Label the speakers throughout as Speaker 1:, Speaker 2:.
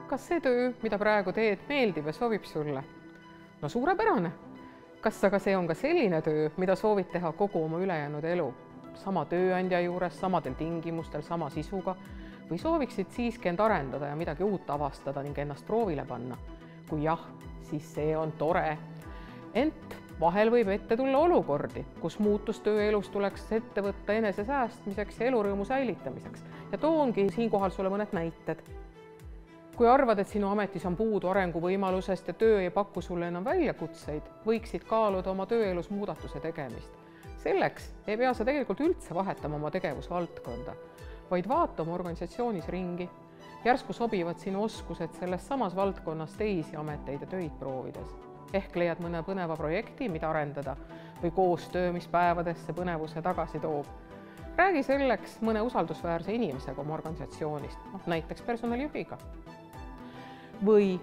Speaker 1: kas see töö, mida praegu teed, meeldib ja sobib sulle? No suurepärane. Kas aga see on ka selline töö, mida soovid teha kogu oma ülejäänud elu? Sama tööandja juures, samadel tingimustel, sama sisuga? Või sooviksid siiski end arendada ja midagi uut avastada ning ennast proovile panna? Kui jah, siis see on tore. Ent vahel võib ette tulla olukordi, kus muutus tööelus tuleks ette võtta enese säästmiseks ja elurõõmu säilitamiseks. Ja toongi siinkohal sulle mõned näited. Kui arvad, et sinu ametis on puudu arenguvõimalusest ja töö ei paku sulle enam väljakutseid, võiksid kaaluda oma tööelus muudatuse tegemist. Selleks ei pea sa tegelikult üldse vahetama oma tegevusvaldkonda, vaid vaata oma organisatsioonis ringi. Järsku sobivad sinu oskused selles samas valdkonnas teisi ameteid ja töid proovides. Ehk leiad mõne põneva projekti, mida arendada või koostöö, mis päevadesse põnevuse tagasi toob. Räägi selleks mõne usaldusväärse inimesega oma organisatsioonist, näiteks personalijuhiga. Või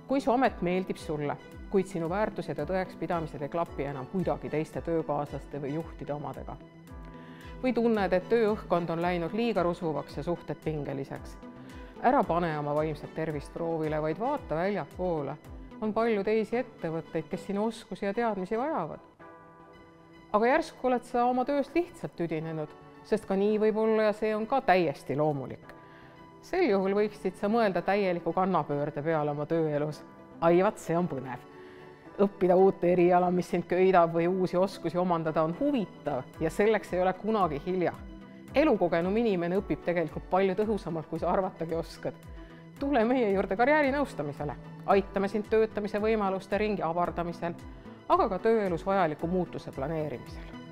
Speaker 1: kui su amet meeldib sulle, kuid sinu väärtused ja tõekspidamised ei klapi enam kuidagi teiste töökaaslaste või juhtide omadega. Või tunned, et tööõhkkond on läinud liiga rusuvaks ja suhted pingeliseks. Ära pane oma vaimset tervist proovile, vaid vaata väljapoole. On palju teisi ettevõtteid, kes sinu oskusi ja teadmisi vajavad. Aga järsku oled sa oma tööst lihtsalt tüdinenud, sest ka nii võib olla ja see on ka täiesti loomulik. Sel juhul võiksid sa mõelda täieliku kannapöörde peale oma tööelus. Aivat, see on põnev. Õppida uut eriala, mis sind köidab või uusi oskusi omandada on huvitav ja selleks ei ole kunagi hilja. Elukogenum inimene õpib tegelikult palju tõhusamalt, kui sa arvatagi oskad. Tule meie juurde karjäärinõustamisele. Aitame sind töötamise võimaluste ringi avardamisel, aga ka tööelus vajaliku muutuse planeerimisel.